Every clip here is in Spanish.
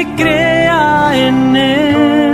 que crea en Él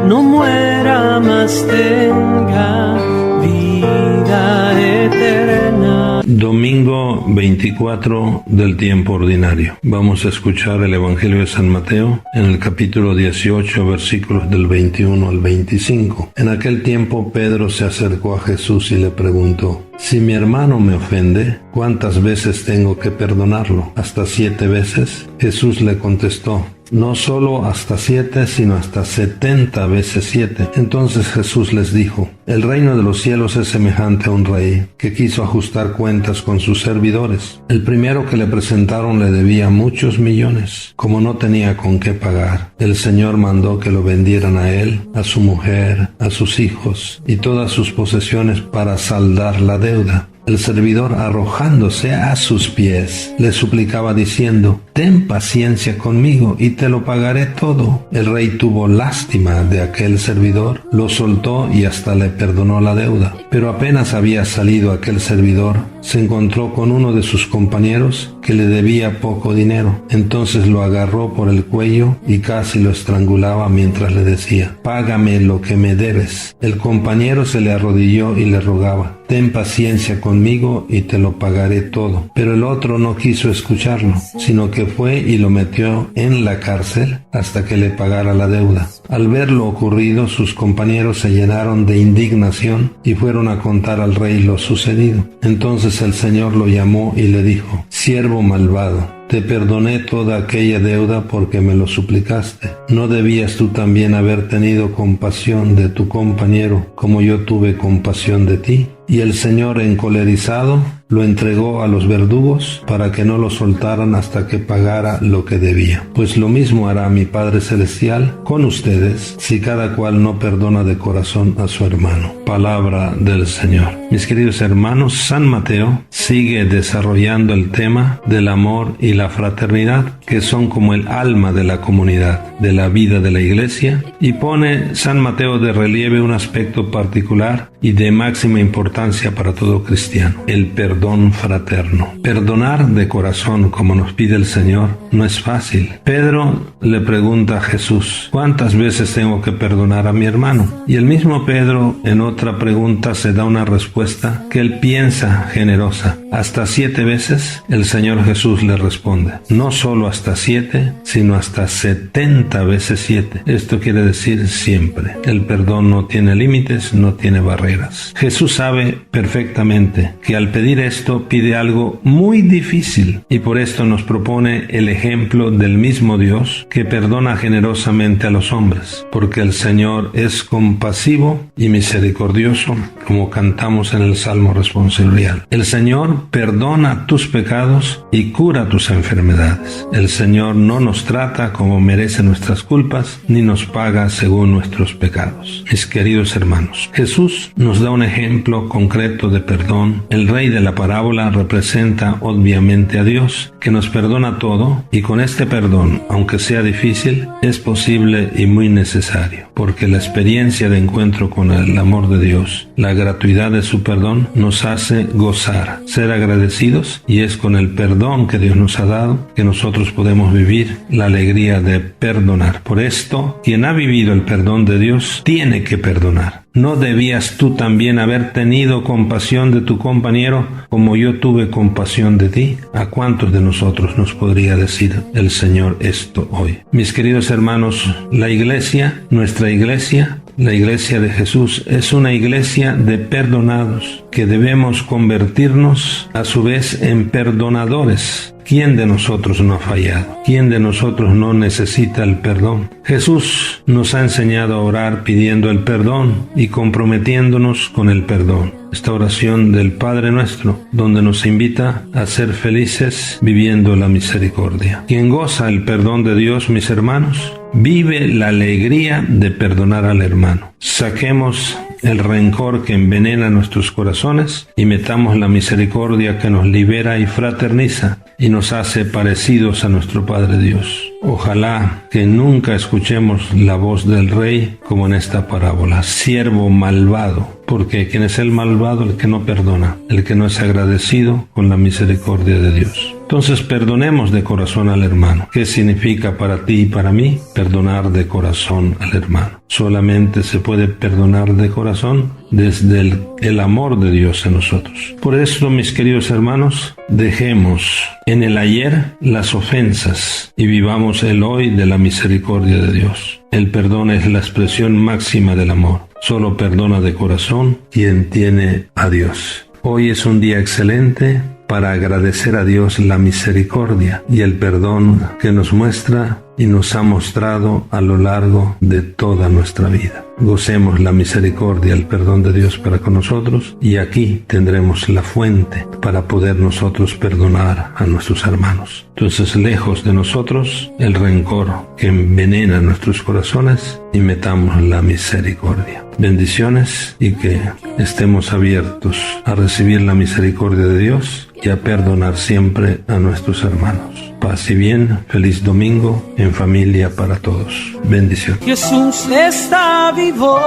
no muera, mas tenga vida eterna. Domingo 24 del tiempo ordinario. Vamos a escuchar el Evangelio de San Mateo en el capítulo 18, versículos del 21 al 25. En aquel tiempo Pedro se acercó a Jesús y le preguntó: si mi hermano me ofende, ¿cuántas veces tengo que perdonarlo? ¿Hasta 7 veces? Jesús le contestó: no solo hasta 7, sino hasta 70 veces 7. Entonces Jesús les dijo: el reino de los cielos es semejante a un rey que quiso ajustar cuentas con sus servidores. El primero que le presentaron le debía muchos millones. Como no tenía con qué pagar, el Señor mandó que lo vendieran a él, a su mujer, a sus hijos y todas sus posesiones para saldar la deuda. El servidor, arrojándose a sus pies, le suplicaba diciendo: ten paciencia conmigo y te lo pagaré todo. El rey tuvo lástima de aquel servidor, lo soltó y hasta le perdonó la deuda. Pero apenas había salido aquel servidor, se encontró con uno de sus compañeros que le debía poco dinero. Entonces lo agarró por el cuello y casi lo estrangulaba mientras le decía: págame lo que me debes. El compañero se le arrodilló y le rogaba: ten paciencia conmigo y te lo pagaré todo. Pero el otro no quiso escucharlo, sino que fue y lo metió en la cárcel hasta que le pagara la deuda. Al ver lo ocurrido, sus compañeros se llenaron de indignación y fueron a contar al rey lo sucedido. Entonces el Señor lo llamó y le dijo: siervo malvado, te perdoné toda aquella deuda porque me lo suplicaste. ¿No debías tú también haber tenido compasión de tu compañero como yo tuve compasión de ti? Y el Señor, encolerizado, lo entregó a los verdugos para que no lo soltaran hasta que pagara lo que debía. Pues lo mismo hará mi Padre Celestial con ustedes si cada cual no perdona de corazón a su hermano. Palabra del Señor. Mis queridos hermanos, San Mateo sigue desarrollando el tema del amor y la fraternidad, que son como el alma de la comunidad, de la vida de la Iglesia, y pone San Mateo de relieve un aspecto particular y de máxima importancia para todo cristiano: el perdón fraterno. Perdonar de corazón, como nos pide el Señor, no es fácil. Pedro le pregunta a Jesús: ¿cuántas veces tengo que perdonar a mi hermano? Y el mismo Pedro, en otra pregunta, se da una respuesta que él piensa generosa: ¿hasta 7 veces? El Señor Jesús le responde: no solo hasta 7, sino hasta 70 veces 7. Esto quiere decir siempre. El perdón no tiene límites, no tiene barreras. Jesús sabe perfectamente que al pedir esto pide algo muy difícil, y por esto nos propone el ejemplo del mismo Dios que perdona generosamente a los hombres, porque el Señor es compasivo y misericordioso, como cantamos en el Salmo responsorial. El Señor perdona tus pecados y cura tus enfermedades. El Señor no nos trata como merece nuestras culpas, ni nos paga según nuestros pecados. Mis queridos hermanos, Jesús nos da un ejemplo concreto de perdón. El rey de la parábola representa obviamente a Dios, que nos perdona todo, y con este perdón, aunque sea difícil, es posible y muy necesario, porque la experiencia de encuentro con el amor de Dios, la gratuidad de su perdón, nos hace gozar, ser agradecidos, y es con el perdón que Dios nos ha dado que nosotros podemos vivir la alegría de perdonar. Por esto, quien ha vivido el perdón de Dios tiene que perdonar. ¿No debías tú también haber tenido compasión de tu compañero como yo tuve compasión de ti? ¿A cuántos de nosotros nos podría decir el Señor esto hoy? Mis queridos hermanos, la Iglesia, nuestra Iglesia, la Iglesia de Jesús, es una Iglesia de perdonados, que debemos convertirnos a su vez en perdonadores. ¿Quién de nosotros no ha fallado? ¿Quién de nosotros no necesita el perdón? Jesús nos ha enseñado a orar pidiendo el perdón y comprometiéndonos con el perdón. Esta oración del Padre Nuestro, donde nos invita a ser felices viviendo la misericordia. Quien goza el perdón de Dios, mis hermanos, vive la alegría de perdonar al hermano. Saquemos el rencor que envenena nuestros corazones y metamos la misericordia que nos libera y fraterniza y nos hace parecidos a nuestro Padre Dios. Ojalá que nunca escuchemos la voz del Rey como en esta parábola: siervo malvado, porque ¿quién es el malvado? El que no perdona, el que no es agradecido con la misericordia de Dios. Entonces perdonemos de corazón al hermano. ¿Qué significa para ti y para mí perdonar de corazón al hermano? Solamente se puede perdonar de corazón desde el amor de Dios en nosotros. Por eso, mis queridos hermanos, dejemos en el ayer las ofensas y vivamos el hoy de la misericordia de Dios. El perdón es la expresión máxima del amor. Solo perdona de corazón quien tiene a Dios. Hoy es un día excelente para agradecer a Dios la misericordia y el perdón que nos muestra y nos ha mostrado a lo largo de toda nuestra vida. Gocemos la misericordia, el perdón de Dios para con nosotros, y aquí tendremos la fuente para poder nosotros perdonar a nuestros hermanos. Entonces, lejos de nosotros el rencor que envenena nuestros corazones, y metamos la misericordia. Bendiciones, y que estemos abiertos a recibir la misericordia de Dios y a perdonar siempre a nuestros hermanos. Paz y bien, feliz domingo en familia para todos. Bendiciones. Jesús está vivo,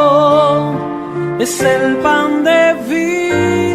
es el pan de vida.